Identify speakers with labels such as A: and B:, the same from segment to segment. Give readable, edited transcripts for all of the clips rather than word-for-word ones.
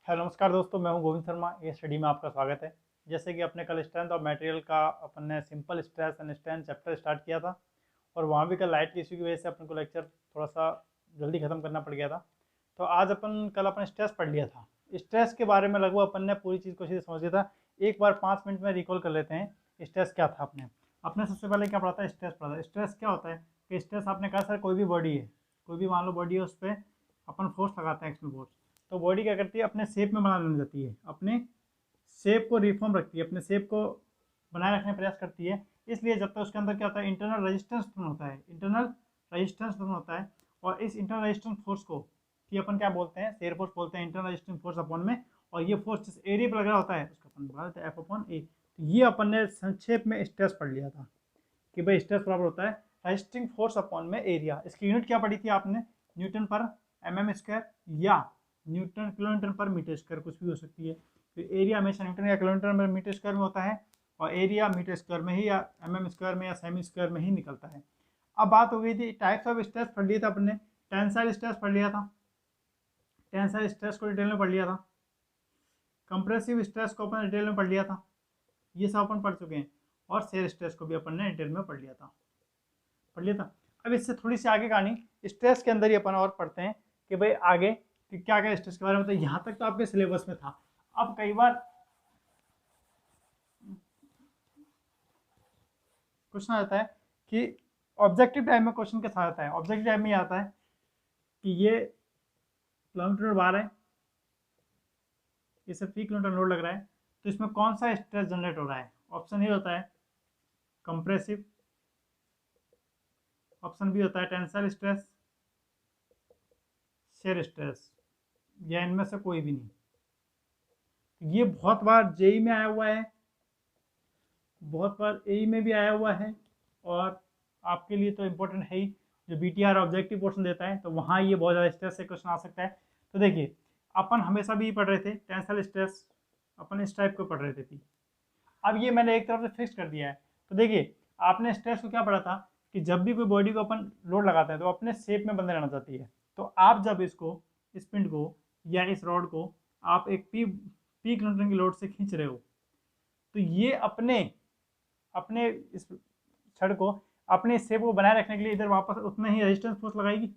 A: Hello नमस्कार दोस्तों, मैं हूं गोविंद शर्मा। ये स्टडी में आपका स्वागत है। जैसे कि अपने कल स्ट्रेंथ ऑफ मटेरियल का अपन ने simple stress and strength chapter start किया था और वहाँ भी कल लाइट की इशू की वजह से अपन को लेक्चर थोड़ा सा जल्दी ख़त्म करना पड़ गया था। तो आज कल अपन स्ट्रेस पढ़ लिया था। स्ट्रेस के बारे में लगभग अपन ने पूरी चीज़ को सीधे समझ लिया था। एक बार 5 मिनट में रिकॉल कर लेते हैं स्ट्रेस क्या था। अपने सबसे पहले क्या पढ़ा था? स्ट्रेस पढ़ा था। स्ट्रेस क्या होता है कि स्ट्रेस आपने कहा सर कोई भी बॉडी है, कोई भी मान लो बॉडी है, उस पर अपन फोर्स लगाते हैं, एक्सटर्नल फोर्स। तो बॉडी क्या करती है? अपने शेप में बना लेने जाती है, अपने शेप को रिफॉर्म रखती है, अपने शेप को बनाए रखने का प्रयास करती है। इसलिए जब तक उसके अंदर क्या होता है, इंटरनल रेजिस्टेंस टर्न होता है, इंटरनल रेजिस्टेंस टर्न होता है। और इस इंटरनल रेजिस्टेंस फोर्स को कि अपन क्या बोलते हैं? शेयर फोर्स बोलते हैं, इंटरनल रेजिस्टेंस फोर्स अपॉन में। और ये फोर्स जिस एरिया पर लग रहा होता है उसको अपन बोला जाता है एफ अपॉन ए। तो ये अपन ने संक्षेप में स्ट्रेस पढ़ लिया था कि भाई स्ट्रेस बराबर होता है रेजिस्टिंग फोर्स अपॉन में एरिया। इसकी यूनिट क्या पढ़ी थी आपने? न्यूटन पर mm स्क्वायर या न्यूटन किलोमीटर पर मीटर स्क्वायर, कुछ भी हो सकती है। तो एरिया हमेशा न्यूटन या किलोमीटर पर मीटर स्क्वायर में होता है और एरिया मीटर स्क्वायर में ही या स्क्वायर में या सेमी स्क्वायर में ही निकलता है। अब बात हो गई थी टाइप्स ऑफ स्ट्रेस पढ़ लिया था अपने। टेंसाइल स्ट्रेस पढ़ लिया था, टेंसाइल स्ट्रेस को डिटेल में पढ़ लिया था। कंप्रेसिव स्ट्रेस को अपन डिटेल में पढ़ लिया था, ये सब अपन पढ़ चुके हैं। और शेयर स्ट्रेस को भी अपन ने डिटेल में पढ़ लिया था। अब इससे थोड़ी सी आगे कहानी स्ट्रेस के अंदर ही अपन और पढ़ते हैं कि भाई आगे कि क्या क्या स्ट्रेस के बारे में। तो यहाँ तक तो आपके सिलेबस में था। अब कई बार क्वेश्चन आता है कि ऑब्जेक्टिव टाइप में क्वेश्चन के साथ आता है। ऑब्जेक्टिव टाइप में ये आता है कि ये किलोमीटर बार है, इसे 3 किलोमीटर लोड लग रहा है, तो इसमें कौन सा स्ट्रेस जनरेट हो रहा है? ऑप्शन ए होता है कंप्रेसिव, ऑप्शन बी होता है टेंसाइल स्ट्रेस, शेयर स्ट्रेस, या इनमें से कोई भी नहीं। ये बहुत बार जेई में आया हुआ है, बहुत बार एई में भी आया हुआ है, और आपके लिए तो इम्पोर्टेंट है ही। जो बीटीआर ऑब्जेक्टिव पोर्शन देता है तो वहाँ ये बहुत ज़्यादा स्ट्रेस से क्वेश्चन आ सकता है। तो देखिए अपन हमेशा भी पढ़ रहे थे टेंसाइल स्ट्रेस, अपन इस टाइप को पढ़ रहे थे। अब ये मैंने एक तरफ से फिक्स कर दिया है। तो देखिए आपने स्ट्रेस को क्या पढ़ा था कि जब भी कोई बॉडी को अपन लोड लगाते हैं तो अपने शेप में बंधे रहना चाहती है। तो आप जब इसको, इस पिंड को या इस रॉड को आप एक पी किलोमीटर की लोड से खींच रहे हो, तो ये अपने अपने इस छड़ को, अपने शेप को बनाए रखने के लिए इधर वापस उतना ही रेजिस्टेंस फोर्स लगाएगी,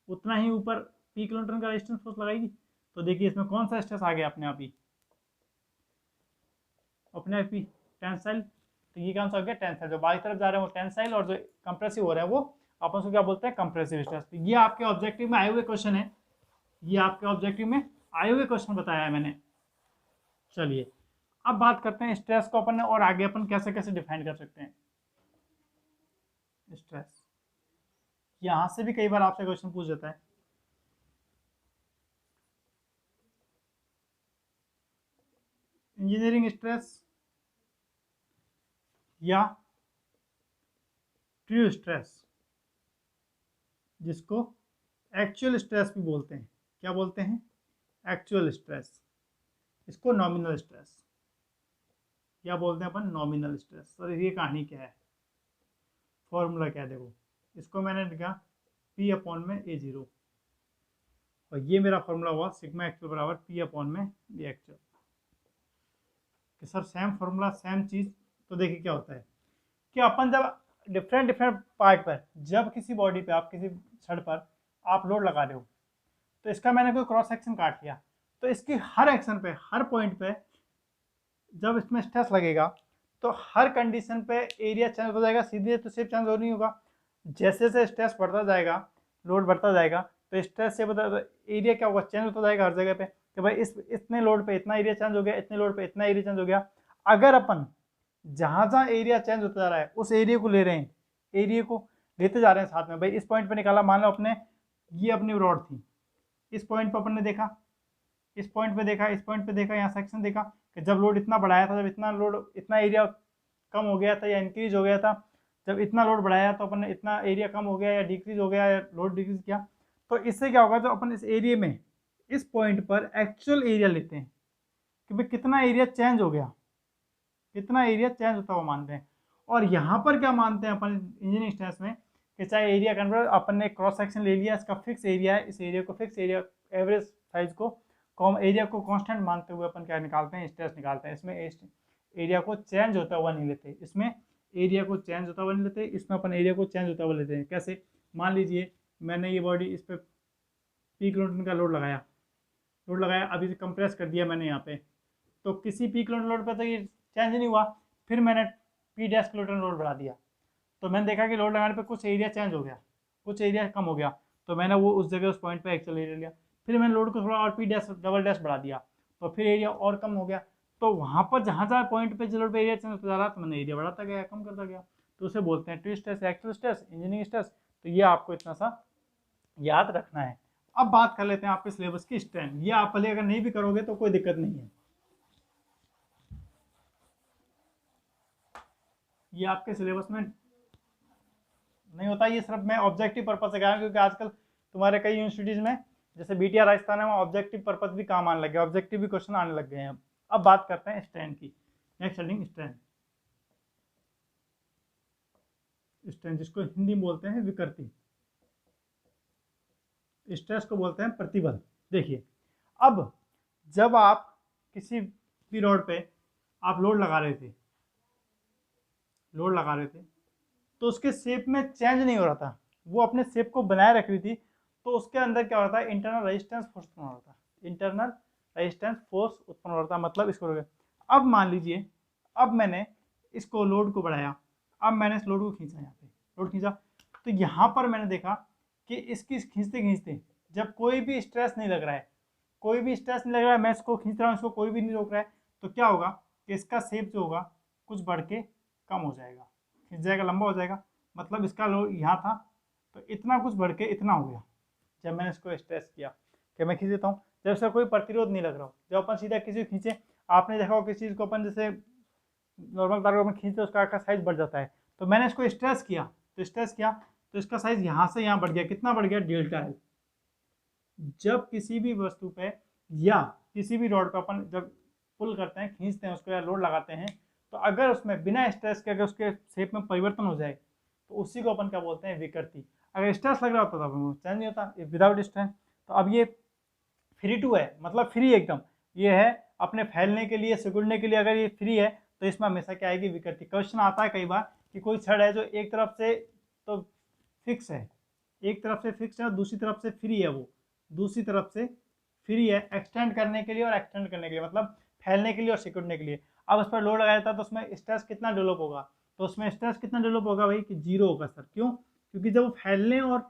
A: उतना ही ऊपर पी किलोमीटर का रेजिस्टेंस फोर्स लगाएगी। तो देखिए इसमें कौन सा स्ट्रेस आ गया अपने आप ही टेंसाइल। तो ये कौन सा हो गया? टेंसाइल। जो बाई तरफ जा रहे हैं वो टेंसाइल, और जो कंप्रेसिव हो रहा है वो अपन उसको क्या बोलते हैं? Compressive stress. तो ये आपके ऑब्जेक्टिव में आए हुए क्वेश्चन है, ये आपके ऑब्जेक्टिव में आए हुए क्वेश्चन बताया है मैंने। चलिए अब बात करते हैं स्ट्रेस को अपन ने और आगे अपन कैसे कैसे डिफाइन कर सकते हैं स्ट्रेस। यहां से भी कई बार आपसे क्वेश्चन पूछ जाता है इंजीनियरिंग स्ट्रेस या ट्रू स्ट्रेस, जिसको एक्चुअल स्ट्रेस भी बोलते हैं। क्या बोलते हैं? Actual stress. इसको नॉमिनल स्ट्रेस क्या बोलते हैं अपन? Nominal stress. और ये कहानी क्या है, फॉर्मूला क्या है? देखो इसको मैंने लिखा पी अपॉन में ए जीरो, और ये मेरा फॉर्मूला हुआ सिग्मा एक्चुअल बराबर पी अपॉन में बी एक्चुअल। कि सर सेम फॉर्मूला सेम चीज़। तो देखिए क्या होता है कि अपन जब डिफरेंट डिफरेंट पार्ट पर, जब किसी बॉडी पे आप किसी छड़ पर आप लोड लगा रहे हो, तो इसका मैंने कोई क्रॉस सेक्शन काट लिया, तो इसकी हर एक्शन पे, हर पॉइंट पे जब इसमें स्ट्रेस लगेगा तो हर कंडीशन पे एरिया चेंज हो जाएगा, सीधे तो शेप चेंज हो नहीं होगा। जैसे जैसे स्ट्रेस बढ़ता जाएगा, लोड बढ़ता जाएगा, तो स्ट्रेस से बता एरिया क्या होगा? चेंज होता जाएगा हर जगह पे कि भाई इस इतने लोड पे इतना एरिया चेंज हो गया, इतने लोड पे इतना एरिया चेंज हो गया। अगर अपन जहाँ जहाँ एरिया चेंज होता जा रहा है उस एरिया को ले रहे हैं, एरिया को लेते जा रहे हैं साथ में। भाई इस पॉइंट पे निकाला, मान लो अपने ये अपनी रॉड थी, इस पॉइंट पर अपन ने देखा, इस पॉइंट पे देखा, इस पॉइंट पे देखा, यहाँ सेक्शन देखा कि जब लोड इतना बढ़ाया था, जब इतना लोड, इतना एरिया कम हो गया था या इंक्रीज हो गया था, जब इतना लोड बढ़ाया तो अपन ने इतना एरिया कम हो गया या डिक्रीज हो गया या लोड डिक्रीज किया। तो इससे क्या होगा, जो अपन इस एरिया में, इस पॉइंट पर एक्चुअल एरिया लेते हैं कि भाई कितना एरिया चेंज हो गया, कितना एरिया चेंज होता हुआ मानते हैं। और यहाँ पर क्या मानते हैं अपन इंजीनियरिंग स्ट्रेस में कि चाहे एरिया कन्वर्ट, अपन ने क्रॉस सेक्शन ले लिया, इसका फिक्स एरिया है, इस एरिया को फिक्स एरिया एवरेज साइज को एरिया को कांस्टेंट मानते हुए अपन क्या निकालते हैं, स्ट्रेस निकालते हैं। इसमें एरिया को चेंज होता हुआ नहीं लेते, इसमें एरिया को चेंज होता हुआ नहीं लेते, इसमें अपन एरिया को चेंज होता हुआ लेते हैं। कैसे? मान लीजिए मैंने ये बॉडी इस पर पी किलोन्यूटन का लोड लगाया, अभी से कंप्रेस कर दिया मैंने यहाँ पे, तो किसी पी किलोन्यूटन लोड पर तो ये चेंज नहीं हुआ। फिर मैंने पी डैश किलोन्यूटन लोड बढ़ा दिया, तो मैंने देखा कि लोड लगाने पर कुछ एरिया चेंज हो गया, कुछ एरिया कम हो गया, तो मैंने वो उस जगह उस पॉइंट पे एक्चुअल एरिया लिया। फिर मैंने लोड को थोड़ा और पी डैश डबल डैश बढ़ा दिया, तो फिर एरिया और कम हो गया। तो वहाँ पर जहाँ जहाँ पॉइंट पे लोड पे एरिया चेंज होता जा रहा, तो मैंने एरिया बढ़ाता गया, कम करता गया। तो उसे बोलते हैं twist stress, actual stress, engineering stress. तो ये आपको इतना सा याद रखना है। अब बात कर लेते हैं आपके सिलेबस की स्ट्रेंथ। ये आप पहले अगर नहीं भी करोगे तो कोई दिक्कत नहीं है, ये आपके सिलेबस में नहीं होता। ये सिर्फ मैं ऑब्जेक्टिव पर्पज से कह रहा हूँ, क्योंकि आजकल तुम्हारे कई यूनिवर्सिटीज में जैसे बीटीआर राजस्थान है, वहाँ ऑब्जेक्टिव पर्पज भी काम आने लगे हैं, ऑब्जेक्टिव भी क्वेश्चन आने लग गए हैं। अब बात करते हैं स्ट्रेंथ की। Next heading strength. स्ट्रेंथ जिसको हिंदी में बोलते हैं विकृति, स्ट्रेस को बोलते हैं प्रतिबल। देखिए, अब जब आप किसी भी रोड पे आप लोड लगा रहे थे, तो उसके शेप में चेंज नहीं हो रहा था, वो अपने शेप को बनाए रख रही थी। तो उसके अंदर क्या हो रहा था, इंटरनल रेजिस्टेंस फोर्स उत्पन्न हो रहा था, इंटरनल रेजिस्टेंस फोर्स उत्पन्न हो रहा था। मतलब इसको अब मान लीजिए, अब मैंने इसको लोड को बढ़ाया, अब मैंने इस लोड को खींचा, यहाँ पे लोड खींचा, तो यहाँ पर मैंने देखा कि इसकी खींचते खींचते जब कोई भी स्ट्रेस नहीं लग रहा है, मैं इसको खींच रहा हूँ, इसको कोई भी नहीं रोक रहा है, तो क्या होगा कि इसका शेप जो होगा कुछ बढ़ के कम हो जाएगा, खींच जाएगा, लंबा हो जाएगा। मतलब इसका लोड यहाँ था, तो इतना कुछ बढ़ के इतना हो गया जब मैंने इसको स्ट्रेस किया कि मैं खींच देता हूँ, जब इसका कोई प्रतिरोध नहीं लग रहा हो। जब अपन सीधा किसी को खींचे, आपने देखा हो किसी चीज़ को अपन जैसे नॉर्मल तार को अपन खींचते उसका साइज बढ़ जाता है, तो मैंने इसको स्ट्रेस किया, तो इसका साइज यहाँ से यहाँ बढ़ गया। कितना बढ़ गया? Delta L. जब किसी भी वस्तु पे या किसी भी रॉड पे अपन जब पुल करते हैं, खींचते हैं उसको या लोड लगाते हैं, तो अगर उसमें बिना स्ट्रेस के अगर उसके शेप में परिवर्तन हो जाए, तो उसी को अपन क्या बोलते हैं? विकृति। अगर स्ट्रेस लग रहा होता तो वो चेंज नहीं होता, विदाउट स्ट्रेस। तो अब ये फ्री टू है, मतलब फ्री एकदम, ये है अपने फैलने के लिए, सिकुड़ने के लिए। अगर ये फ्री है तो इसमें हमेशा क्या आएगी? विकृति। क्वेश्चन आता है कई बार कि कोई छड़ है जो एक तरफ से तो फिक्स है, और दूसरी तरफ से फ्री है, वो दूसरी तरफ से फ्री है एक्सटेंड करने के लिए और एक्सटेंड करने के लिए, मतलब फैलने के लिए और सिकुड़ने के लिए। अब उस पर लोड लगाया जाता है तो उसमें स्ट्रेस कितना डेवलप होगा? तो उसमें स्ट्रेस कितना डेवलप होगा भाई? कि 0 होगा सर। क्यों? क्योंकि जब फैलने और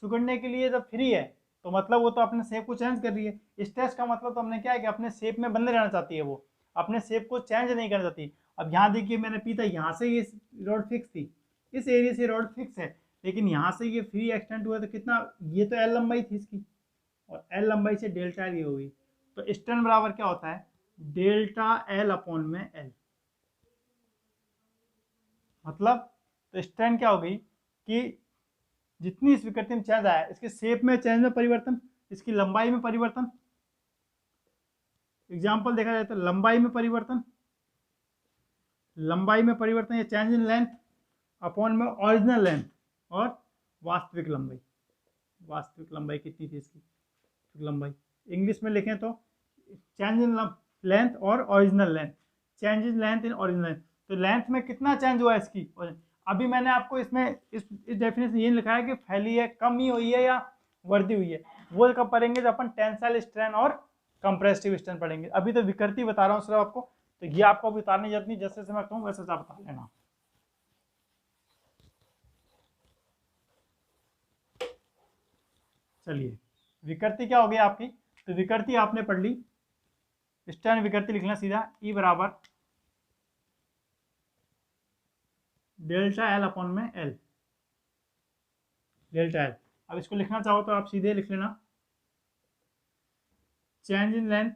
A: सिकुड़ने के लिए जब फ्री है, तो मतलब वो तो अपने शेप को चेंज कर रही है। स्ट्रेस का मतलब तो हमने क्या है कि अपने शेप में बंधे रहना चाहती है, वो अपने शेप को चेंज नहीं करना चाहती। अब यहाँ देखिए, मैंने पी था, यहाँ से ये रॉड फिक्स थी, इस एरिया से रॉड फिक्स है, लेकिन यहाँ से ये फ्री एक्सटेंड हुआ तो कितना? ये तो एल लंबाई थी इसकी, और एल लंबाई से डेल्टा एल ये हुई। तो स्ट्रेन बराबर क्या होता है? डेल्टा एल अपॉन में एल। मतलब तो स्ट्रेन क्या हो गई कि जितनी इस विकृति में चेंज आया, इसके शेप में चेंज में परिवर्तन, इसकी लंबाई में परिवर्तन। एग्जाम्पल देखा जाए तो लंबाई में परिवर्तन, या चेंज इन लेंथ अपॉन में ओरिजिनल लेंथ और वास्तविक लंबाई कितनी थी इसकी लंबाई। इंग्लिश में लिखें तो चेंज इन लेंथ और original length, change in length in original length. तो लेंथ में कितना चेंज हुआ इसकी। अभी मैंने आपको इसमें इस डेफिनेशन ये लिखा है कि फैली है, कम ही हुई है या वर्धी हुई है। वो कब पढ़ेंगे जब अपन टेंसाइल स्ट्रेन और कंप्रेसिव स्ट्रेन पढ़ेंगे। अभी तो विकृति बता रहा हूँ सिर्फ आपको, तो ये आपको अभी उतारने जरूरत नहीं, जैसे मैं कहूँ वैसे आप बता लेना। चलिए, विकृति क्या हो गई आपकी? तो विकृति आपने पढ़ ली, स्ट्रेन विकृति लिखना सीधा, ई बराबर डेल्टा एल अपॉन में एल, डेल्टा एल। अब इसको लिखना चाहो तो आप सीधे लिख लेना, change in length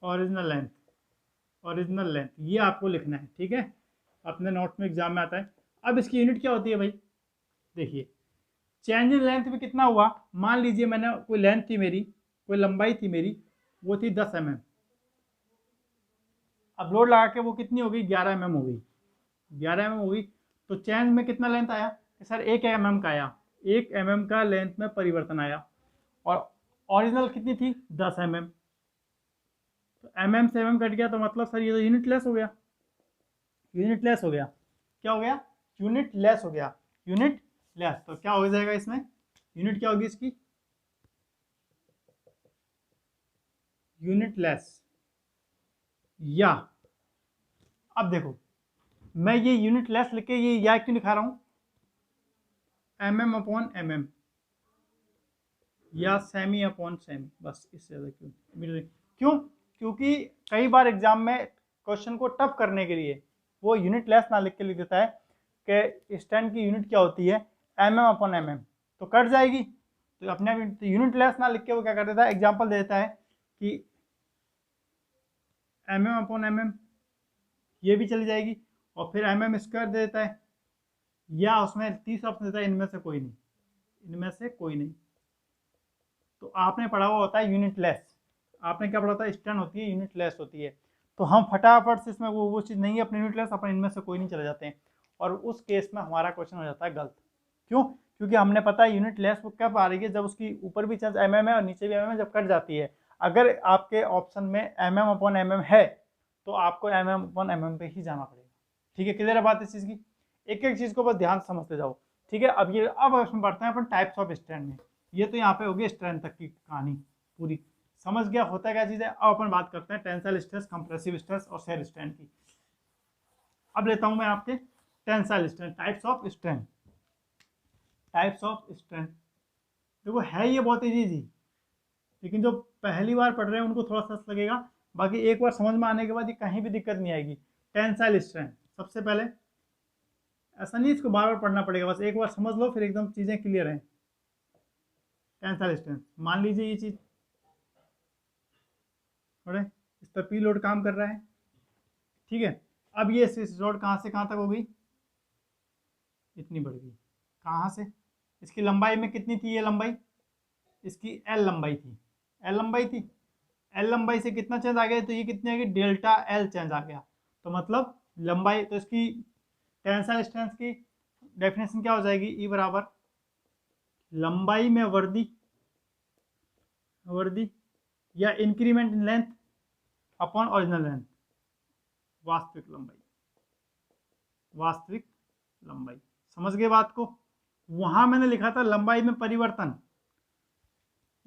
A: original length, ये आपको लिखना है, ठीक है। अपने नोट में एग्जाम में आता है। अब इसकी यूनिट क्या होती है भाई? देखिए, चेंज इन लेंथ में कितना हुआ? मान लीजिए मैंने कोई लेंथ थी मेरी, कोई लंबाई थी मेरी, वो थी 10 mm। अब लोड लगा के वो कितनी हो गई? 11 mm हो गई, 11 mm हो गई। तो चेंज में कितना लेंथ आया? सर 1 mm का आया। 1 mm का लेंथ में परिवर्तन आया और ओरिजिनल कितनी थी 10 mm। तो mm से mm कट गया तो मतलब सर ये तो यूनिट लेस हो गया, यूनिट लेस हो गया। क्या हो गया? यूनिट लेस हो गया, यूनिट लेस। तो क्या हो जाएगा इसमें? यूनिट क्या होगी इसकी? Unit less. या अब देखो मैं ये यूनिट लेस लिख के ये या क्यों दिखा रहा हूं? mm अपॉन mm या सेमी अपॉन सेमी, बस इससे ज्यादा क्यों? क्यों? क्योंकि कई बार एग्जाम में क्वेश्चन को टफ करने के लिए वो यूनिट लेस ना लिख के लिख देता है कि स्टैंड की यूनिट क्या होती है mm अपॉन mm, तो कट जाएगी। तो अपने आप यूनिट लेस ना लिख के वो क्या कर देता है, एग्जाम्पल दे देता है कि mm अपॉन mm, ये भी चली जाएगी, और फिर mm स्क्वायर दे देता है, या उसमें 30 ऑप्शन देता है इनमें से कोई नहीं, इनमें से कोई नहीं। तो आपने पढ़ा हुआ होता है यूनिट लेस, आपने क्या पढ़ा था? स्टैंड होती है यूनिट लेस होती है। तो हम फटाफट से इसमें वो चीज़ नहीं है अपने यूनिट लेस, अपन इनमें से कोई नहीं चले जाते हैं, और उस केस में हमारा क्वेश्चन हो जाता है गलत। क्यों? क्योंकि हमने पता है यूनिट लेस वो कब आ रही है, जब उसकी ऊपर भी चांस mm है और नीचे भी mm है, जब कट जाती है। अगर आपके ऑप्शन में mm अपॉन mm है तो आपको mm अपॉन mm पे ही जाना पड़ेगा। ठीक है, क्लियर है बात इस चीज़ की? एक एक चीज़ को बस ध्यान से समझते जाओ। ठीक है, अब ये अब इसमें बढ़ते हैं अपन टाइप्स ऑफ स्टैंड में। ये तो यहाँ पे होगी स्ट्रेंथ तक की कहानी पूरी, समझ गया होता है क्या चीज़ है। अब अपन बात करते हैं टेंसाइल स्ट्रेस, कंप्रेसिव स्ट्रेस और शेयर स्ट्रेंथ की। अब लेता हूं मैं आपके tensile strength, types of strength. Types of strength देखो है ये बहुत इजी, लेकिन जो पहली बार पढ़ रहे हैं उनको थोड़ा सा लगेगा, बाकी एक बार समझ में आने के बाद ये कहीं भी दिक्कत नहीं आएगी। टेंसाइल स्ट्रेंथ, सबसे पहले ऐसा नहीं इसको बार बार पढ़ना पड़ेगा, बस एक बार समझ लो फिर एकदम चीज़ें क्लियर हैं। टेंसाइल स्ट्रेंथ, मान लीजिए ये चीज़ थोड़े इस पर पी लोड काम कर रहा है, ठीक है। अब ये रोड कहाँ से कहाँ तक हो गई? इतनी बढ़ गई। कहाँ से? इसकी लंबाई में कितनी थी ये लंबाई? इसकी एल लंबाई थी, एल लंबाई थी। एल लंबाई से कितना चेंज आ गया? तो ये कितनी आ गई? डेल्टा एल चेंज आ गया। तो मतलब लंबाई, तो इसकी टेंसाइल स्ट्रेंथ की डेफिनेशन क्या हो जाएगी? ई बराबर लंबाई में वृद्धि, वृद्धि या increment in length upon original length, वास्तविक लंबाई, वास्तविक लंबाई। समझ गए बात को? वहां मैंने लिखा था लंबाई में परिवर्तन,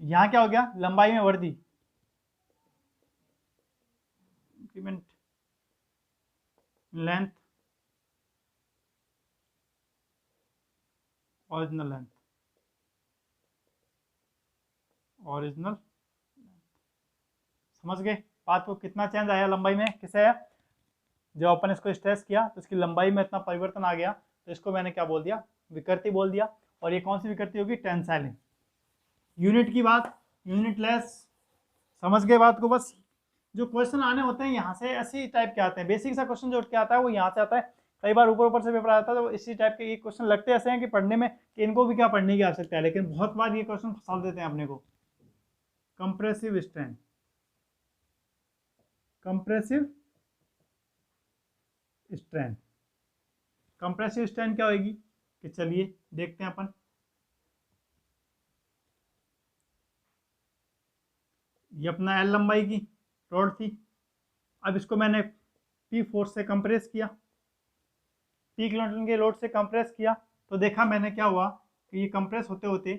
A: यहां क्या हो गया? लंबाई में वृद्धि, increment length original length, original. समझ गए बात को? कितना चेंज आया लंबाई में? किसे आया? जब अपन इसको स्ट्रेस किया तो इसकी लंबाई में इतना परिवर्तन आ गया, तो इसको मैंने क्या बोल दिया? विकृति बोल दिया। और ये कौन सी विकृति होगी? टेंसाइल। यूनिट की बात, यूनिट लेस। समझ गए बात को? बस जो क्वेश्चन आने होते हैं यहाँ से ऐसी टाइप के आते हैं, बेसिक सा क्वेश्चन जो उठ के आता है वो यहाँ से आता है। कई बार ऊपर ऊपर से पेपर आता है तो इसी टाइप के ये क्वेश्चन लगते ऐसे हैं कि पढ़ने में कि इनको भी क्या पढ़ने की आवश्यकता है, लेकिन बहुत बार ये क्वेश्चन फंसा देते हैं अपने को। Compressive strength, compressive strength, compressive strength क्या होगी? कि चलिए देखते हैं अपन। ये अपना एल लंबाई की रॉड थी, अब इसको मैंने पी फोर्स से कंप्रेस किया, पी किलोन्यूटन के लोड से कंप्रेस किया, तो देखा मैंने क्या हुआ कि ये कंप्रेस होते होते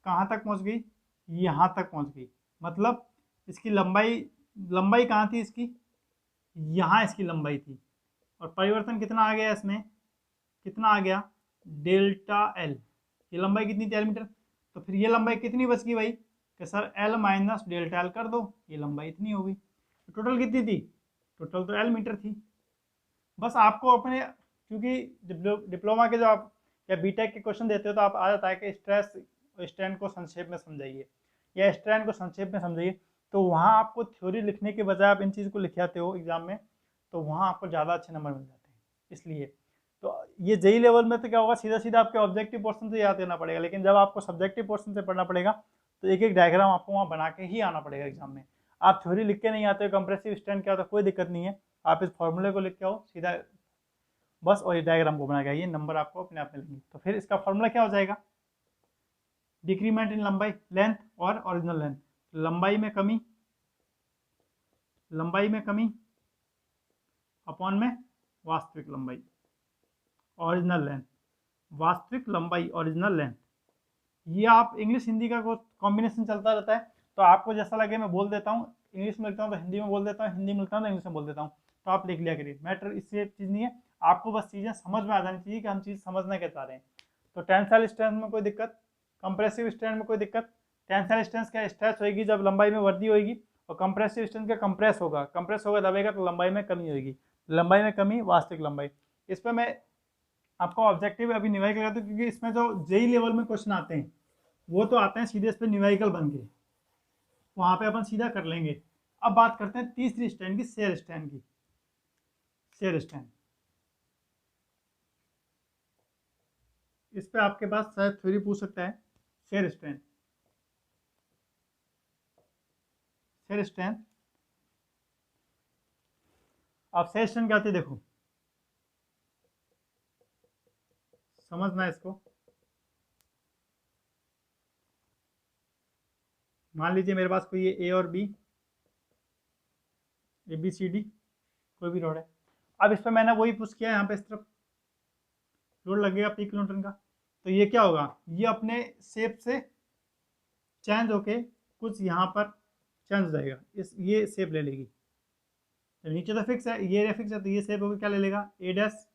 A: कहाँ तक पहुँच गई? यहाँ तक पहुँच गई। मतलब इसकी लंबाई, लंबाई कहाँ थी इसकी? यहाँ इसकी लंबाई थी, और परिवर्तन कितना आ गया इसमें? कितना आ गया? Delta L. ये लंबाई कितनी थी? L metre. तो फिर ये लंबाई कितनी बच गई भाई? कि sir L minus delta L कर दो, ये लंबाई इतनी हो गई। तो टोटल कितनी थी? टोटल तो एल मीटर थी। बस आपको अपने, क्योंकि डिप्लोमा के जो आप या बीटेक के क्वेश्चन देते हो तो आप आ जाता है कि स्ट्रेस स्ट्रेन को संक्षेप में समझाइए या स्ट्रेन को संक्षेप में समझाइए, तो वहाँ आपको थ्योरी लिखने के बजाय आप इन चीज़ को लिख आते हो एग्जाम में, तो वहाँ आपको ज़्यादा अच्छे नंबर मिल जाते हैं। इसलिए तो ये जेई लेवल में तो क्या होगा, सीधा सीधा आपके ऑब्जेक्टिव पोर्शन से याद करना पड़ेगा, लेकिन जब आपको सब्जेक्टिव पोर्शन से पढ़ना पड़ेगा तो एक एक डायग्राम आपको वहाँ बना के ही आना पड़ेगा एग्जाम में। आप थ्योरी लिख के नहीं आते हो कंप्रेसिव स्ट्रेंथ क्या होता है, कोई दिक्कत नहीं है, आप इस फॉर्मूले को लिख के आओ सीधा बस, और ये डायग्राम को बना के आइए, नंबर आपको अपने आप मिलेंगे। तो फिर इसका फॉर्मूला क्या हो जाएगा? डिक्रीमेंट इन लंबाई लेंथ और ओरिजिनल लेंथ, लंबाई में कमी अपॉन में वास्तविक लंबाई, ओरिजिनल लेंथ, वास्तविक लंबाई ओरिजिनल लेंथ। ये आप इंग्लिश हिंदी का कॉम्बिनेशन चलता रहता है, तो आपको जैसा लगे मैं बोल देता हूँ, इंग्लिश में लिखता हूँ तो हिंदी में बोल देता हूँ, हिंदी में लिखता हूँ तो इंग्लिश में बोल देता हूँ, तो आप लिख लिया करिए। मैटर इससे चीज़ नहीं है, आपको बस चीज़ें समझ में आ जानी चाहिए कि हम चीज़ समझना क्या चाह रहे हैं। तो टेंसाइल स्ट्रेंथ में कोई दिक्कत, कंप्रेसिव स्ट्रेंथ में कोई दिक्कत। टेंसाइल स्ट्रेंथ क्या स्ट्रेच होगी जब लंबाई में वृद्धि होगी, और कंप्रेसिव स्ट्रेंथ क्या कंप्रेस होगा दबेगा तो लंबाई में कमी होगी, लंबाई में कमी वास्तविक लंबाई। इस पर मैं आपको ऑब्जेक्टिव अभी न्यूमेरिकल करता हूँ, क्योंकि इसमें जो जेई लेवल में क्वेश्चन आते हैं वो तो आते हैं सीधे इस पर न्यूमेरिकल बन के, वहां पे अपन सीधा कर लेंगे। अब बात करते हैं तीसरी स्ट्रेंथ की, शेयर स्ट्रेंथ की। शेयर स्ट्रेंथ, इस पे आपके पास शायद थ्योरी पूछ सकता है। शेयर स्ट्रेंथ, शेयर स्ट्रेंथ, अब शेयर स्ट्रेंथ क्या आती है देखो, समझना है इसको। मान लीजिए मेरे पास कोई ए और B, A B C D कोई भी रोड है। अब इस पर मैंने वही पुश किया, यहाँ पे इस तरफ लोड लगेगा पी किलोन्यूटन का, तो ये क्या होगा, ये अपने शेप से चेंज होके कुछ यहाँ पर चेंज हो जाएगा, इस ये शेप ले लेगी। तो नीचे तो फिक्स है, ये फिक्स है, तो ये शेप होकर क्या ले लेगा, ए डैश,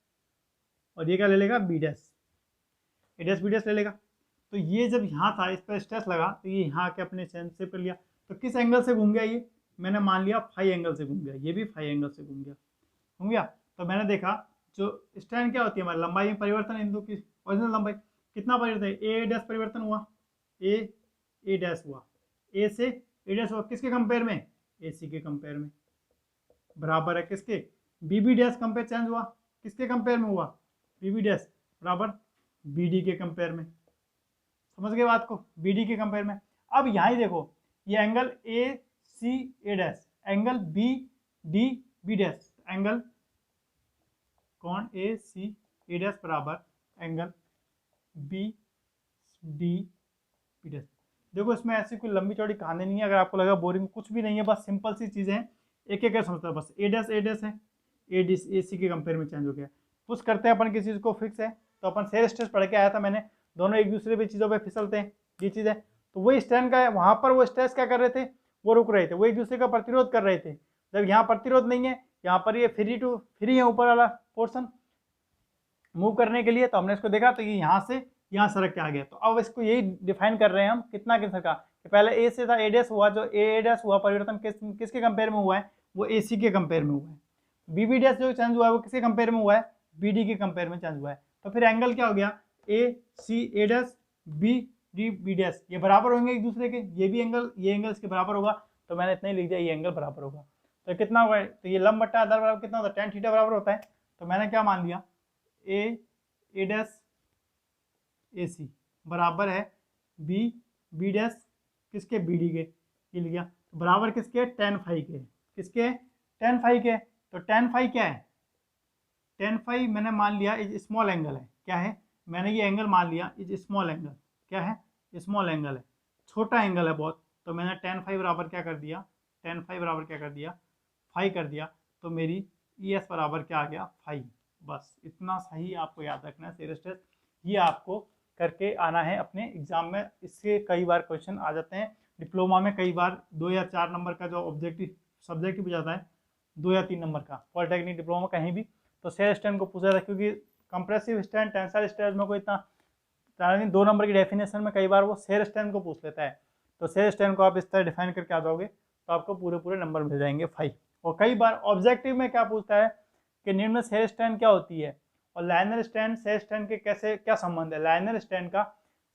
A: और ये क्या ले लेगा, बी डैश, ए डैश बी डैश ले लेगा। तो ये जब यहाँ था, इस पर स्ट्रेस लगा, तो ये यहाँ के अपने चेंज शेप कर लिया। तो किस एंगल से घूम गया ये, मैंने मान लिया फाई एंगल से घूम गया, ये भी फाई एंगल से घूम गया। तो मैंने देखा जो स्ट्रेंथ क्या होती है हमारी, लंबाई में परिवर्तन इन दो की ओरिजिनल लंबाई, कितना परिवर्तन है, ए डैश परिवर्तन हुआ, ए डैश हुआ, ए से ए डैश हुआ, किसके कंपेयर में, ए सी के कंपेयर में, बराबर है किसके, B B dash compare change हुआ, किसके कंपेयर में हुआ, बी बी डैश बराबर बी डी के कंपेयर में। समझ गए बात को, बी डी के कंपेयर में। अब यहाँ ही देखो, ये angle A C A dash, angle B D B dash, angle कौन ए सी ए डैश बराबर angle B D B dash. देखो इसमें ऐसी कोई लंबी चौड़ी कहानी नहीं है, अगर आपको लगा बोरिंग, कुछ भी नहीं है, बस सिंपल सी चीज़ें हैं, एक एक समझता है बस। ए डैश है, ए डी ए सी के कंपेयर में चेंज हो गया। पुश करते हैं अपन किसी चीज़ को, फिक्स है, तो अपन शेयर स्ट्रेस पढ़ के आया था मैंने, दोनों एक दूसरे पे चीज़ों पे फिसलते हैं, ये चीज़ है। तो वही स्ट्रेंथ का है, वहाँ पर वो स्ट्रेस क्या कर रहे थे, वो रुक रहे थे, वो एक दूसरे का प्रतिरोध कर रहे थे। जब यहाँ प्रतिरोध नहीं है, यहाँ पर ये फ्री है ऊपर वाला पोर्सन मूव करने के लिए, तो हमने इसको देखा, तो ये यहाँ से यहाँ सरक के आ गया। तो अब इसको यही डिफाइन कर रहे हैं हम, कितना सरका, कि पहले ए से था, ए डैश हुआ, जो ए डैश हुआ परिवर्तन किसके कंपेयर में हुआ है, वो ए सी के कंपेयर में हुआ है। बी बी डैश जो चेंज हुआ है वो किसके कंपेयर में हुआ है, बी डी के कंपेयर में चेंज हुआ है। तो फिर एंगल क्या हो गया, A C A dash B D B dash, ये बराबर होंगे एक दूसरे के, ये भी एंगल ये एंगल इसके बराबर होगा। तो मैंने इतना ही लिख दिया, ये एंगल बराबर होगा। तो कितना हुआ है, तो ये लंब बट्टा आधार बराबर कितना होता है, टेन थीटा बराबर होता है। तो मैंने क्या मान लिया, ए डैश ए सी बराबर है बी बी डैश किसके, बी डी के, ये लिख गया। तो बराबर किसके, टेन फाई के, किसके, टेन फाई के। तो टेन फाई क्या है, टेन फाई मैंने मान लिया इज स्मॉल एंगल है, क्या है, मैंने ये एंगल मान लिया इज स्मॉल एंगल, क्या है, स्मॉल एंगल है, छोटा एंगल है बहुत। तो मैंने टेन फाई बराबर क्या कर दिया, टेन फाई बराबर क्या कर दिया, फाई कर दिया। तो मेरी ई एस बराबर क्या आ गया, फाई। बस इतना सही आपको याद रखना है शेयर स्ट्रेस, ये आपको करके आना है अपने एग्जाम में। इससे कई बार क्वेश्चन आ जाते हैं डिप्लोमा में, कई बार 2 या 4 नंबर का जो ऑब्जेक्टिव सब्जेक्टिव जाता है, 2 या 3 नंबर का, पॉलिटेक्निक डिप्लोमा कहीं भी, तो शेयर स्ट्रेंथ को पूछा था, क्योंकि कंप्रेसिव स्ट्रेंथ टेंसाइल स्ट्रेंथ में कोई इतना 2 नंबर की डेफिनेशन में कई बार वो शेयर स्ट्रेंथ को पूछ लेता है। तो शेयर स्ट्रेंथ को आप इस तरह डिफाइन करके आ जाओगे तो आपको पूरे नंबर मिल जाएंगे 5। और कई बार ऑब्जेक्टिव में क्या पूछता है कि निम्न शेयर स्ट्रेंथ क्या होती है, और लाइनर स्ट्रेंथ शेयर स्ट्रेंथ के कैसे क्या संबंध है, लाइनर स्ट्रेंथ का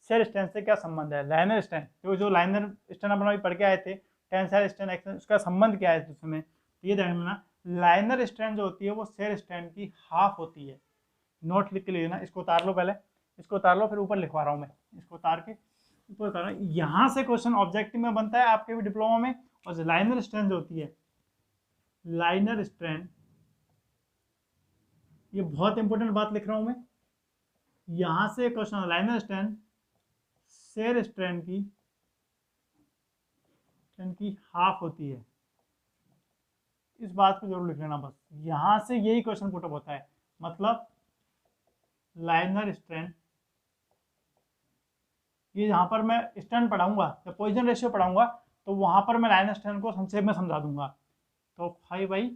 A: शेयर स्ट्रेंथ से क्या संबंध है। लाइनर स्ट्रेंथ जो लाइनर स्ट्रेंथ अपन अभी पढ़ के आए थे, टेंसाइल स्ट्रेंथ एक्शन, उसका संबंध क्या है उसमें, ये ध्यान रखना। लाइनर स्ट्रेंथ जो होती है वो शेयर स्ट्रेंथ की हाफ होती है। नोट लिख के ले लेना, इसको उतार लो, पहले इसको उतार लो, फिर ऊपर लिखवा रहा हूँ मैं, इसको उतार के ऊपर उतार रहा हूँ। यहाँ से क्वेश्चन ऑब्जेक्टिव में बनता है आपके भी डिप्लोमा में। और लाइनर स्ट्रेंथ जो होती है, लाइनर स्ट्रेंथ, ये बहुत इंपॉर्टेंट बात लिख रहा हूँ मैं, यहाँ से question, liner strength shear strain की हाफ होती है। इस बात को जरूर लिख लेना बस, यहां से यही क्वेश्चन पुटअप होता है। मतलब लाइनर स्ट्रेन, ये यहाँ पर मैं स्ट्रेन पढ़ाऊंगा या पोजीशन रेशियो पढ़ाऊंगा तो वहां पर मैं लाइनर स्ट्रेन को संक्षेप में समझा दूंगा। तो 5/2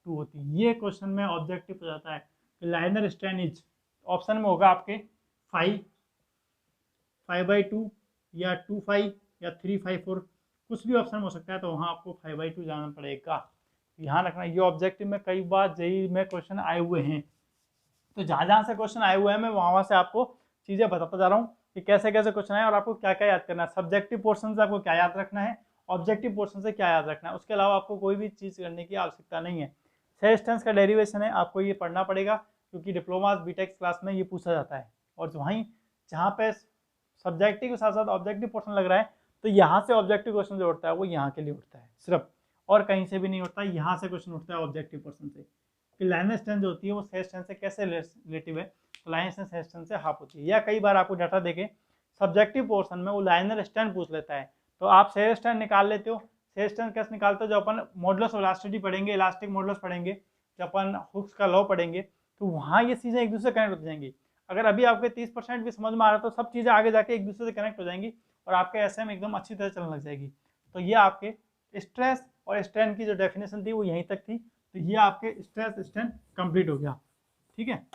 A: होती है। ये क्वेश्चन में ऑब्जेक्टिव हो जाता है कि लाइनर स्ट्रेन इज, ऑप्शन में होगा आपके 5/2 या 2/5 या 3/4, कुछ भी ऑप्शन हो सकता है। तो वहाँ आपको 5/2 जाना पड़ेगा। ध्यान रखना, ये ऑब्जेक्टिव में कई बार जेईई में क्वेश्चन आए हुए हैं। तो जहाँ जहाँ से क्वेश्चन आए हुए हैं मैं वहाँ से आपको चीज़ें बताता जा रहा हूँ कि कैसे कैसे क्वेश्चन आए और आपको क्या क्या याद करना है। सब्जेक्टिव पोर्शन से आपको क्या याद रखना है, ऑब्जेक्टिव पोर्शन से क्या याद रखना है, उसके अलावा आपको कोई भी चीज़ करने की आवश्यकता नहीं है। सेस्टेंस का डेरिवेशन है, आपको ये पढ़ना पड़ेगा क्योंकि डिप्लोमा बीटेक क्लास में ये पूछा जाता है। और वहीं जहाँ पे सब्जेक्टिव के साथ साथ ऑब्जेक्टिव पोर्शन लग रहा है तो यहाँ से ऑब्जेक्टिव क्वेश्चन जो उठता है वो यहाँ के लिए उठता है सिर्फ, और कहीं से भी नहीं उठता। यहाँ से क्वेश्चन उठता है ऑब्जेक्टिव पोर्शन से कि लाइनर स्ट्रेंथ जो होती है वो शेयर स्ट्रेंथ से कैसे रिलेटिव है। तो लाइनर स्ट्रेंथ शेयर स्ट्रेंथ से हाफ होती है। या कई बार आपको डाटा देके सब्जेक्टिव पोर्शन में वो लाइनर स्ट्रेंथ पूछ लेता है तो आप शेयर स्ट्रेंथ निकाल लेते हो। शेयर स्ट्रेंथ कैसे निकालते हो, जो अपन मॉडुलस ऑफ इलास्टिसिटी पढ़ेंगे, इलास्टिक मॉडुलस पढ़ेंगे, जब अपन हुक्स का लॉ पढ़ेंगे तो वहाँ ये चीज़ें एक दूसरे से कनेक्ट हो जाएंगी। अगर अभी आपके 30% भी समझ में आ रहा है तो सब चीज़ें आगे जाके एक दूसरे से कनेक्ट हो जाएंगी और आपके एसएम एकदम अच्छी तरह चलने लग जाएगी। तो ये आपके स्ट्रेस और स्ट्रेन की जो डेफिनेशन थी वो यहीं तक थी। तो ये आपके स्ट्रेस स्ट्रेन कंप्लीट हो गया। ठीक है,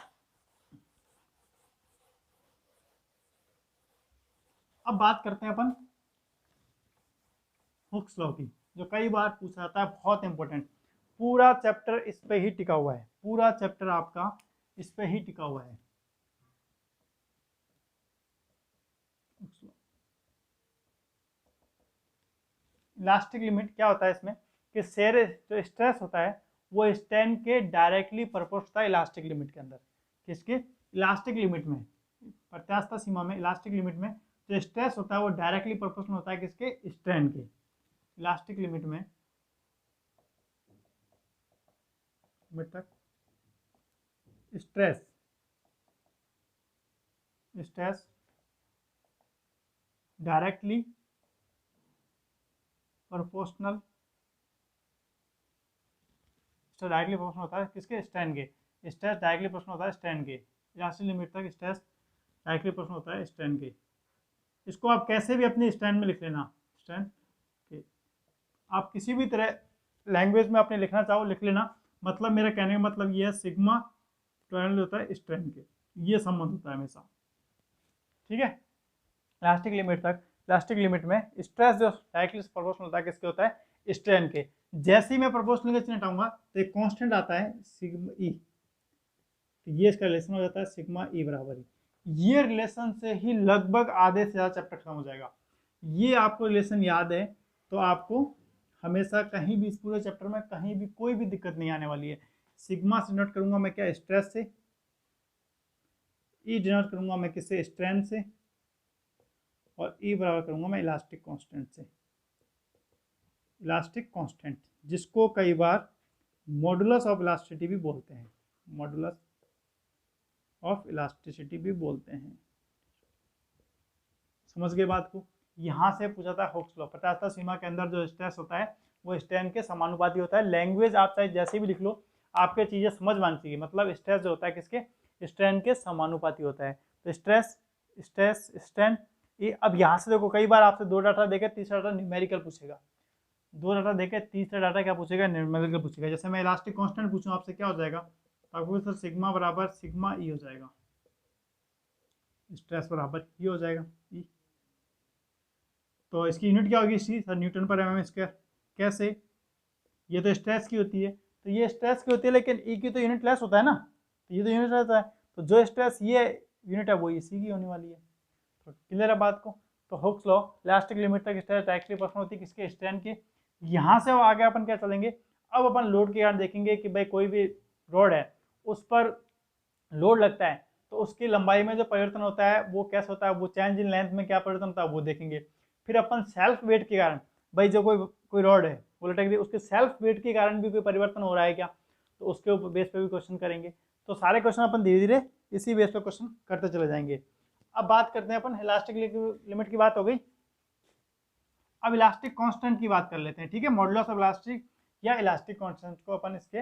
A: अब बात करते हैं अपन हुक्स लॉ की, जो कई बार पूछा जाता है, बहुत इंपॉर्टेंट। पूरा चैप्टर इस पे ही टिका हुआ है, पूरा चैप्टर आपका इस पे ही टिका हुआ है। इलास्टिक लिमिट क्या होता है इसमें कि शेयर जो स्ट्रेस होता है वो स्ट्रेन के डायरेक्टली प्रोपोर्शनल होता है इलास्टिक लिमिट के अंदर। किसके? इलास्टिक लिमिट में, प्रत्यास्थ सीमा में, इलास्टिक लिमिट में जो स्ट्रेस होता है वो डायरेक्टली प्रोपोर्शनल होता है किसके? स्ट्रेन के। इलास्टिक लिमिट में तक stress directly proportional directly proportional होता है किसके? स्ट्रेन के। स्ट्रेस डायरेक्टली प्रोपोर्शनल होता है स्ट्रेन के। इलास्टिक लिमिट तक स्ट्रेस डायरेक्टली प्रोपोर्शनल होता है स्ट्रेन के। इसको आप कैसे भी अपने स्ट्रेन में लिख लेना, स्ट्रेन के। आप किसी भी तरह लैंग्वेज में अपने लिखना चाहो लिख लेना। मतलब मेरा कहने का मतलब ये है सिग्मा टोटल होता है स्ट्रेन के, ये संबंध होता है हमेशा। ठीक है, इलास्टिक लिमिट तक, इलास्टिक लिमिट में स्ट्रेस जो डायरेक्टली प्रोपोर्शनल होता है किसके? होता है स्ट्रेन के। जैसे ही मैं प्रोपोर्शनल का चिन्ह हटाऊंगा तो एक कांस्टेंट आता है सिग्मा ई, तो ये इसका रिलेशन हो जाता है सिग्मा ई बराबर ई। ये रिलेशन से ही लगभग आधे से ज़्यादा चैप्टर खत्म हो जाएगा। ये आपको रिलेशन याद है तो आपको हमेशा कहीं भी इस पूरे चैप्टर में कहीं भी कोई भी दिक्कत नहीं आने वाली है। सिग्मा से डिनोट करूंगा मैं क्या? स्ट्रेस से। ई डिनोट करूंगा मैं किससे? स्ट्रेन से। और ई बराबर करूंगा मैं इलास्टिक कांस्टेंट से। इलास्टिक कांस्टेंट जिसको कई बार मॉडुलस ऑफ इलास्टिसिटी भी बोलते हैं, मॉडुलस ऑफ इलास्टिसिटी भी बोलते हैं। समझ गए बात को? यहाँ से पूछा था हुक्स लॉ, प्रत्यास्थ सीमा के अंदर जो स्ट्रेस होता है वो स्ट्रेन के समानुपाती होता है। लैंग्वेज आप चाहे जैसे भी लिख लो, आपके चीज़ें समझ में आनी चाहिए। मतलब स्ट्रेस जो होता है किसके? स्ट्रेन के समानुपाती होता है। तो स्ट्रेस स्ट्रेस स्ट्रेन ये। अब यहाँ से देखो कई बार आपसे दो डाटा देकर तीसरा डाटा न्यूमेरिकल पूछेगा, दो डाटा देकर तीसरा डाटा क्या पूछेगा? न्यूमेरिकल पूछेगा। जैसे मैं इलास्टिक कांस्टेंट पूछूं आपसे क्या हो जाएगा? आपको सर सिग्मा बराबर सिग्मा ई हो जाएगा, स्ट्रेस बराबर ई हो जाएगा ई। तो इसकी यूनिट क्या होगी? सी सर न्यूटन पर mm स्क्वायर। कैसे? ये तो स्ट्रेस की होती है, तो ये स्ट्रेस की होती है लेकिन ई की तो यूनिट लेस होता है ना, तो ये तो यूनिट रहता है। तो जो स्ट्रेस ये यूनिट है वो इसी की होने वाली है। तो क्लियर है बात को? तो हुक्स लॉ, इलास्टिक लिमिट तक स्ट्रेस डायरेक्टली प्रोपोर्शनल होती है किसके? स्ट्रेन के। यहाँ से आगे अपन क्या चलेंगे? अब अपन लोड के कारण देखेंगे कि भाई कोई भी रोड है उस पर लोड लगता है तो उसकी लंबाई में जो परिवर्तन होता है वो कैसे होता है, वो चेंज इन लेंथ में क्या परिवर्तन होता है वो देखेंगे। फिर अपन सेल्फ वेट के कारण, भाई जो कोई रॉड है वो लटक रही है उसके सेल्फ वेट के कारण भी कोई परिवर्तन हो रहा है क्या, तो उसके बेस पे भी क्वेश्चन करेंगे। तो सारे क्वेश्चन अपन धीरे धीरे इसी बेस पे क्वेश्चन करते चले जाएंगे। अब बात करते हैं अपन इलास्टिक लिमिट की बात हो गई, अब इलास्टिक कांस्टेंट की बात कर लेते हैं। ठीक है, मॉडुलस ऑफ इलास्टिक या इलास्टिक कांस्टेंट को अपन इसके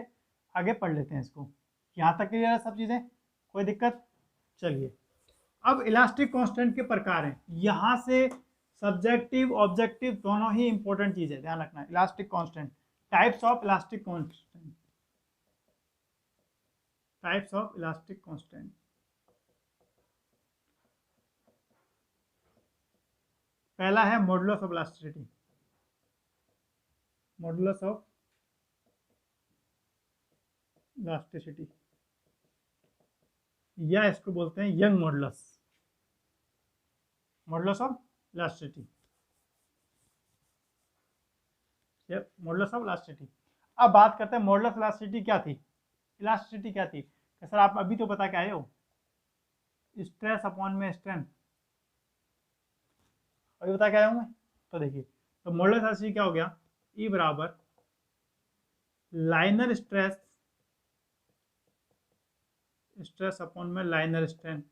A: आगे पढ़ लेते हैं। इसको यहाँ तक क्लियर है सब चीज़ें, कोई दिक्कत? चलिए, अब इलास्टिक कांस्टेंट के प्रकार हैं। यहाँ से सब्जेक्टिव ऑब्जेक्टिव दोनों ही इंपॉर्टेंट चीज़ है, ध्यान रखना। Elastic constant, types of elastic constant, types of elastic constant. पहला है modulus of elasticity, modulus of elasticity, या इसको बोलते हैं young modulus, modulus of elasticity, modulus of elasticity. अब बात करते हैं मॉडुलस इलास्टिसिटी क्या थी, इलास्टिसिटी क्या थी। सर आप अभी तो बता के आए हो, स्ट्रेस अपॉन में स्ट्रेंथ, अभी बता के आया हूँ मैं। तो देखिए, तो मॉडुलस इलास्टिसिटी क्या हो गया, ई बराबर लाइनर स्ट्रेस, स्ट्रेस अपॉन में लाइनर स्ट्रेन,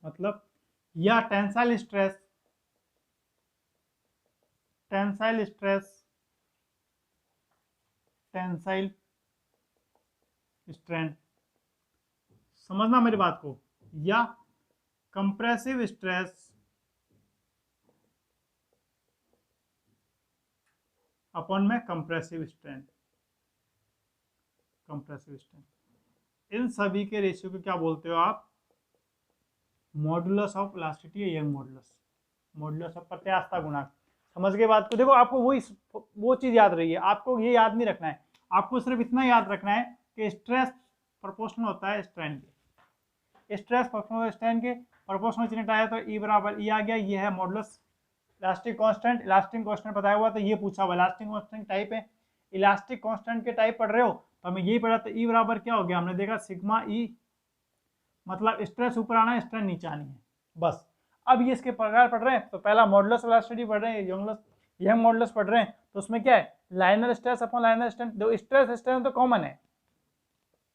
A: मतलब या tensile stress, tensile stress, tensile strain, समझना मेरी बात को, या कंप्रेसिव स्ट्रेस अपॉन में कंप्रेसिव स्ट्रेन, कंप्रेसिव स्ट्रेन। इन सभी के रेशियो को क्या बोलते हो आप, मॉडुलस ऑफ इलास्टिसिटी या यंग मॉडुलस, मॉडुलस ऑफ प्रत्यास्थता गुणांक। समझ गए बात को? देखो आपको वो चीज याद रही है, आपको ये याद नहीं रखना है, आपको सिर्फ इतना याद रखना है कि स्ट्रेस प्रोपोर्शनल होता है स्ट्रेन के, स्ट्रेस प्रोपोर्शनल स्ट्रेन के, प्रोपोर्शनल चिन्ह आया तो ई बराबर ई आ गया, ये है modulus elastic constant. Elastic constant बताया हुआ तो ये पूछा हुआ इलास्टिक कांस्टेंट टाइप है, इलास्टिक कांस्टेंट के टाइप पढ़ रहे हो तो हमें यही पढ़ा, तो ई बराबर क्या हो गया, हमने देखा सिग्मा ई, मतलब स्ट्रेस ऊपर आना है, स्ट्रेन नीचे आनी है, बस। अब ये इसके प्रकार पढ़ रहे हैं, तो पहला मॉडुलस इलास्टिसिटी पढ़ रहे हैं, यंग मॉडुलस पढ़ रहे हैं, तो उसमें क्या है, liner stress upon liner strain. दो स्ट्रेस स्ट्रेन तो कॉमन है,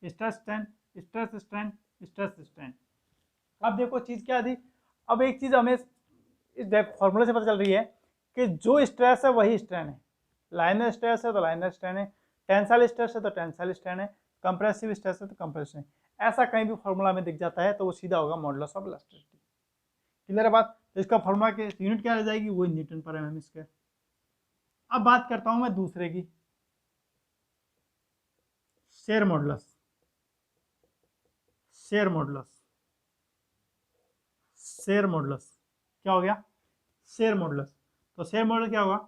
A: stress strain, stress strain, stress strain. अब देखो चीज क्या थी, अब एक चीज हमें इस फॉर्मूले से पता चल रही है कि जो स्ट्रेस है वही स्ट्रेन है, लाइनर स्ट्रेस है तो लाइनर स्ट्रेन है, टेंसाइल स्ट्रेस है तो टेंसाइल स्ट्रेन है, कंप्रेसिव स्ट्रेस है तो कंप्रेसिव स्ट्रेन। ऐसा कहीं भी फॉर्मूला में दिख जाता है तो वो सीधा होगा मॉडुलस ऑफ इलास्टिसिटी। क्लियर है बात? तो इसका फॉर्मूला की यूनिट क्या रह जाएगी, वो न्यूटन पर एमएम स्क्वायर। अब बात करता हूं मैं दूसरे की, share modulus, share modulus, share modulus क्या हो गया, शेयर मॉडुलस। तो शेयर मॉडुलस क्या होगा,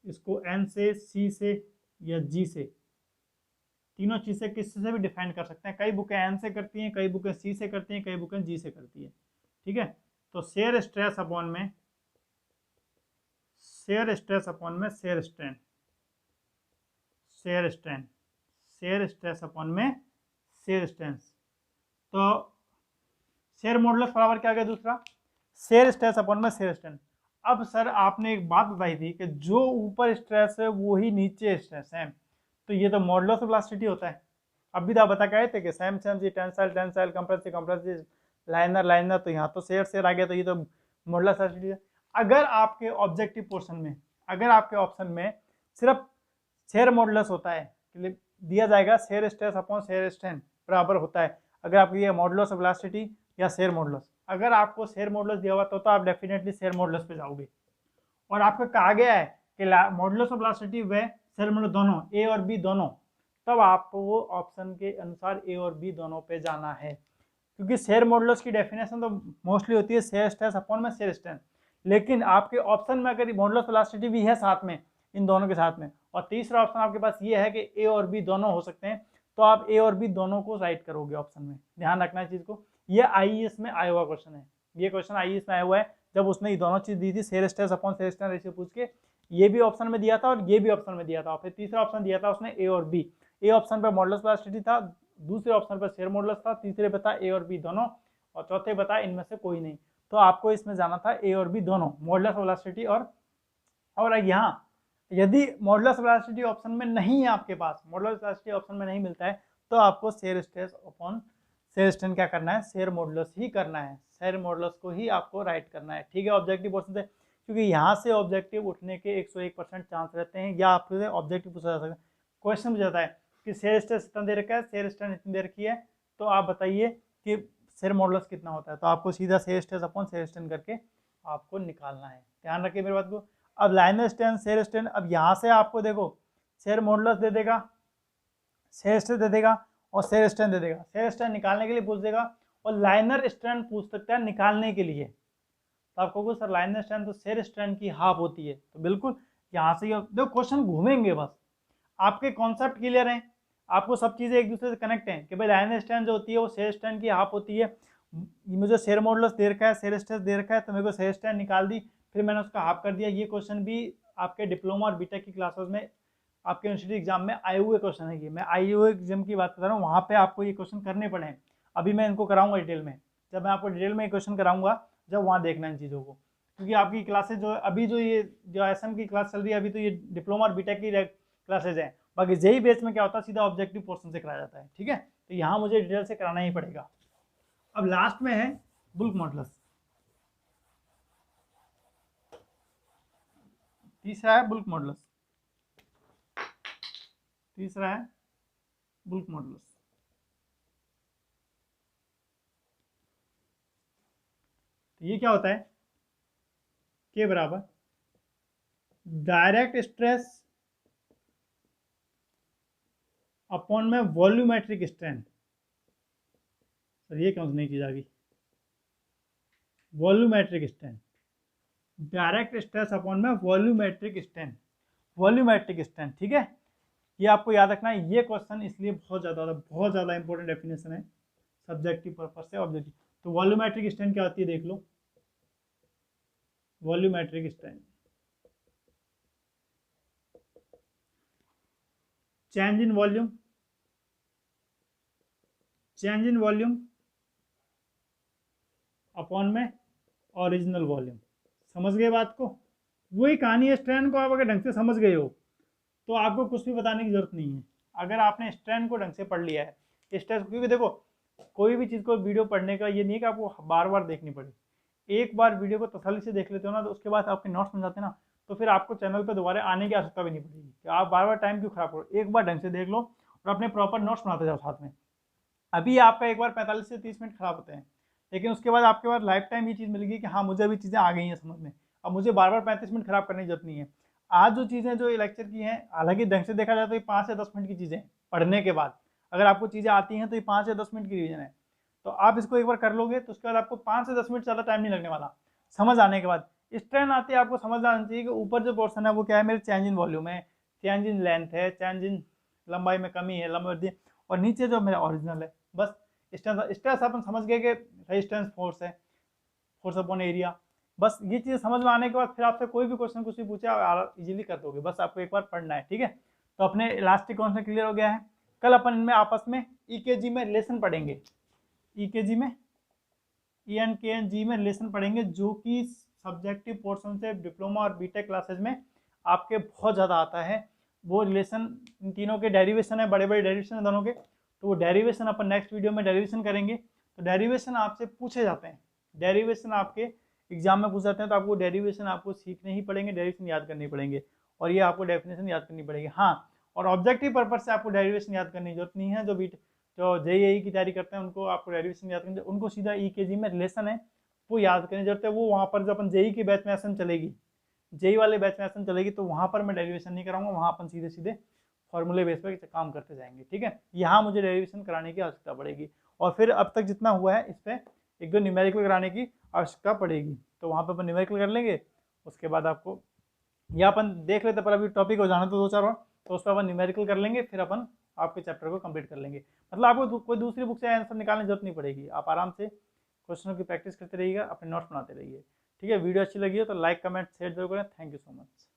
A: इसको एन से, सी से या जी से, तीनों चीजें किसी से भी डिफाइन कर सकते हैं। कई बुकें एन से करती हैं, कई बुकें सी से करती हैं, कई बुकें जी से करती है। ठीक है, तो शेयर स्ट्रेस अपॉन में, शेयर स्ट्रेस अपॉन में shear strain, shear strain, shear stress upon में शेयर स्ट्रेन। तो शेयर मॉडुलस बराबर क्या आ गया दूसरा, शेयर स्ट्रेस अपॉन में शेयर स्ट्रेन। अब सर आपने एक बात बताई थी कि जो ऊपर स्ट्रेस है वो ही नीचे स्ट्रेस है, तो ये तो मॉडुलस ऑफ इलास्टिसिटी होता है। अब भी तो बता के आए थे कि सेम सेम सी, tensile tensile, compressive compressive, linear linear, तो यहाँ तो शेयर शेयर आ गया, तो ये तो मॉडुलस इलास्टिसिटी है। अगर आपके ऑब्जेक्टिव पोर्शन में, अगर आपके ऑप्शन में सिर्फ शेयर मॉडुलस होता है, दिया जाएगा shear stress upon shear strain बराबर होता है, अगर आपको ये मॉडुलस ऑफ इलास्टिसिटी या शेयर मॉडुलस, अगर आपको शेयर मॉडुलस दिया हुआ तो आप डेफिनेटली शेयर मॉडुलस पे जाओगे। और आपको कहा गया है कि मॉडुलस ऑफ इलास्टिसिटी व शेयर मॉडुलस दोनों, ए और बी दोनों, तब आपको वो ऑप्शन के अनुसार ए और बी दोनों पे जाना है, क्योंकि शेयर मॉडुलस की डेफिनेशन तो मोस्टली होती है शेयर स्ट्रेस अपॉन में शेयर स्ट्रेन, लेकिन आपके ऑप्शन में अगर मॉडुलस ऑफ इलास्टिसिटी भी है साथ में, इन दोनों के साथ में, और तीसरा ऑप्शन आपके पास ये है कि ए और बी दोनों हो सकते हैं, तो आप ए और बी दोनों को राइट करोगे ऑप्शन में। ध्यान रखना है चीज को, ये आईईएस में आया हुआ क्वेश्चन है, ये क्वेश्चन आईईएस में आया हुआ है, जब उसने ये दोनों चीज दी थी, shear stress upon shear strain ratio पूछ के, ये भी ऑप्शन में दिया था और ये भी ऑप्शन में दिया था, फिर तीसरा ऑप्शन दिया था उसने ए और बी। ए ऑप्शन पर मॉडुलस ऑफ इलास्टिसिटी था, दूसरे ऑप्शन पर शेयर मॉडुलस था, तीसरे पे था ए और बी दोनों, और चौथे बता इनमें से कोई नहीं। तो आपको इसमें जाना था ए और बी दोनों, मॉडुलस ऑफ इलास्टिसिटी और यहाँ यदि मॉडुलस वेलोसिटी ऑप्शन में नहीं है आपके पास, मॉडुलस वेलोसिटी ऑप्शन में नहीं मिलता है, तो आपको shear stress upon shear strain क्या करना है, शेयर मॉडुलस ही करना है, शेयर मॉडुलस को ही आपको राइट करना है। ठीक है, ऑब्जेक्टिव पोर्शन से, क्योंकि यहाँ से ऑब्जेक्टिव उठने के 101% चांस रहते हैं, या आपसे ऑब्जेक्टिव पूछा जा सकता है, क्वेश्चन पूछा जाता है कि शेयर स्ट्रेस इतना दे रखा है, शेयर स्ट्रेन इतनी दे रखी है, तो आप बताइए कि शेयर मॉडुलस कितना होता है, तो आपको सीधा shear stress upon shear strain करके आपको निकालना है। ध्यान रखिए मेरी बात को। अब लाइनर स्ट्रेन, शेयर स्ट्रेन, अब यहाँ से आपको देखो शेयर मॉडुलस दे देगा, शेयर स्ट्रेस दे देगा और शेयर स्ट्रेन दे देगा। शेयर स्ट्रेन निकालने के लिए पूछ देगा और लाइनर स्ट्रेन पूछ सकता है निकालने के लिए, तो आपको कहोगे सर लाइनर स्ट्रेन तो शेयर स्ट्रेन की हाफ होती है, तो बिल्कुल यहाँ से देखो क्वेश्चन घूमेंगे, बस आपके कॉन्सेप्ट क्लियर हैं, आपको सब चीज़ें एक दूसरे से कनेक्ट हैं कि भाई लाइनर स्ट्रेन जो होती है वो शेयर स्ट्रेन की हाफ होती है। मुझे शेयर मॉडुलस दे रखा है, शेयर स्ट्रेस दे रखा है, तो मेरे को शेयर स्ट्रेन निकाल दी, फिर मैंने उसका हाफ कर दिया। ये क्वेश्चन भी आपके डिप्लोमा और बीटेक की क्लासेस में आपके यूनिवर्सिटी एग्जाम में आए हुए क्वेश्चन है। ये मैं IU एग्जाम की बात कर रहा हूँ, वहाँ पे आपको ये क्वेश्चन करने पड़े हैं। अभी मैं इनको कराऊंगा डिटेल में, जब मैं आपको डिटेल में क्वेश्चन कराऊंगा, जब वहाँ देखना इन चीज़ों को, क्योंकि आपकी क्लासेज जो अभी जो ये जो SM की क्लास चल रही है, अभी तो ये डिप्लोमा और बीटेक की क्लासेज हैं। बाकी जेई बेस में क्या होता है, सीधा ऑब्जेक्टिव पोर्शन से कराया जाता है। ठीक है, तो यहाँ मुझे डिटेल से कराना ही पड़ेगा। अब लास्ट में है बुल्क मॉडुलस, तीसरा है बुल्क मॉडुलस, तीसरा है बुल्क मॉडुलस। तो ये क्या होता है, के बराबर डायरेक्ट स्ट्रेस अपॉन में वॉल्यूमेट्रिक स्ट्रेन। सर ये कौन सी नई चीज आ गई, volumetric strain, direct stress upon में वॉल्यूमेट्रिक स्ट्रेन, वॉल्यूमेट्रिक स्ट्रेन। ठीक है, ये आपको याद रखना है। ये क्वेश्चन इसलिए बहुत ज़्यादा इंपॉर्टेंट डेफिनेशन है सब्जेक्टिव पर्पज से ऑब्जेक्टिव। तो वॉल्यूमेट्रिक स्ट्रेन क्या होती है देख लो, volumetric strain change in volume, change in volume upon में ओरिजिनल वॉल्यूम। समझ गए बात को, वही कहानी है। स्ट्रेन को आप अगर ढंग से समझ गए हो तो आपको कुछ भी बताने की जरूरत नहीं है। अगर आपने स्ट्रेन को ढंग से पढ़ लिया है, स्ट्रेस, क्योंकि देखो कोई भी चीज़ को वीडियो पढ़ने का ये नहीं है कि आपको बार बार देखनी पड़े। एक बार वीडियो को तसल्ली से देख लेते हो ना, तो उसके बाद आपके नोट्स बन जाते हैं ना, तो फिर आपको चैनल पर दोबारा आने की आवश्यकता भी नहीं पड़ेगी कि आप बार बार टाइम क्यों खराब करो। एक बार ढंग से देख लो और अपने प्रॉपर नोट्स बनाते जाओ साथ में। अभी आपका एक बार 45 से 30 मिनट खराब होते हैं, लेकिन उसके बाद आपके पास लाइफ टाइम ये चीज़ मिलेगी कि हाँ मुझे अभी चीज़ें आ गई हैं समझ में, अब मुझे बार बार 35 मिनट खराब करने की जरूरत नहीं है। आज जो चीज़ें जो लेक्चर की हैं, हालांकि ढंग से देखा जाए तो ये 5 से 10 मिनट की चीज़ें पढ़ने के बाद, अगर आपको चीज़ें आती हैं तो ये 5 से 10 मिनट की रिविजन है। तो आप इसको एक बार कर लोगे तो उसके बाद आपको 5 से 10 मिनट ज़्यादा टाइम नहीं लगने वाला समझ आने के बाद। स्ट्रेन आते ही आपको समझ आना चाहिए कि ऊपर जो पोर्सन है वो क्या है, मेरे चेंज इन वॉल्यूम है, चेंज इन लेंथ है, चेंज इन लंबाई में कमी है, लंबाई वृद्धि, और नीचे जो मेरा ओरिजिनल है। बस स्ट्रेस अपन समझ गए कि रेजिस्टेंस फोर्स है, फोर्स अपॉन एरिया। बस ये चीज़ समझ में आने के बाद फिर आपसे कोई भी क्वेश्चन कुछ भी पूछे आप इजीली कर दोगे, बस आपको एक बार पढ़ना है। ठीक है, तो अपने इलास्टिक कॉन्सेप्ट क्लियर हो गया है। कल अपन इनमें आपस में EKG में रिलेशन पढ़ेंगे, EKG में ENKG में रिलेशन पढ़ेंगे, जो कि सब्जेक्टिव पोर्शन से डिप्लोमा और बीटेक क्लासेज में आपके बहुत ज़्यादा आता है। वो रिलेशन इन तीनों के डेरिवेशन है, बड़े बड़े डेरिवेशन है दोनों के, तो वो डेरिवेशन अपन नेक्स्ट वीडियो में डेरिवेशन करेंगे। तो डेरिवेशन आपसे पूछे जाते हैं, डेरिवेशन आपके एग्जाम में पूछ जाते हैं, तो आपको डेरिवेशन आपको सीखने ही पड़ेंगे, डेरिवेशन याद करने पड़ेंगे, और ये आपको डेफिनेशन याद करनी पड़ेगी। हाँ, और ऑब्जेक्टिव पर्पज से आपको डेरिवेशन याद करने की जरूरत नहीं है। जो JEE की तैयारी करते हैं उनको आपको डेरिवेशन याद करनी, उनको सीधा EKG में रिलेशन है वो याद करने की जरूरत है। वो वहाँ पर जो अपन JEE की बैच में एसएम चलेगी, JEE वाले बैच में एसएम चलेगी, तो वहाँ पर मैं डेरिवेशन नहीं कराऊंगा, वहाँ अपन सीधे सीधे फॉर्मूले बेस पर काम करते जाएंगे। ठीक है, यहाँ मुझे डेरिवेशन कराने की आवश्यकता पड़ेगी, और फिर अब तक जितना हुआ है इस पर एक दो न्यूमेरिकल कराने की आवश्यकता पड़ेगी, तो वहाँ पर अपन न्यूमेरिकल कर लेंगे। उसके बाद आपको या अपन देख लेते, पर अभी टॉपिक हो जाना तो 2-4 और, तो उस पर अपन न्यूमेरिकल कर लेंगे, फिर अपन आपके चैप्टर को कंप्लीट कर लेंगे। मतलब आपको कोई दूसरी बुक से आंसर निकालने की जरूरत नहीं पड़ेगी, आप आराम से क्वेश्चनों की प्रैक्टिस करते रहिएगा, अपने नोट्स बनाते रहिए। ठीक है, वीडियो अच्छी लगी हो तो लाइक कमेंट शेयर जरूर करें। Thank you so much.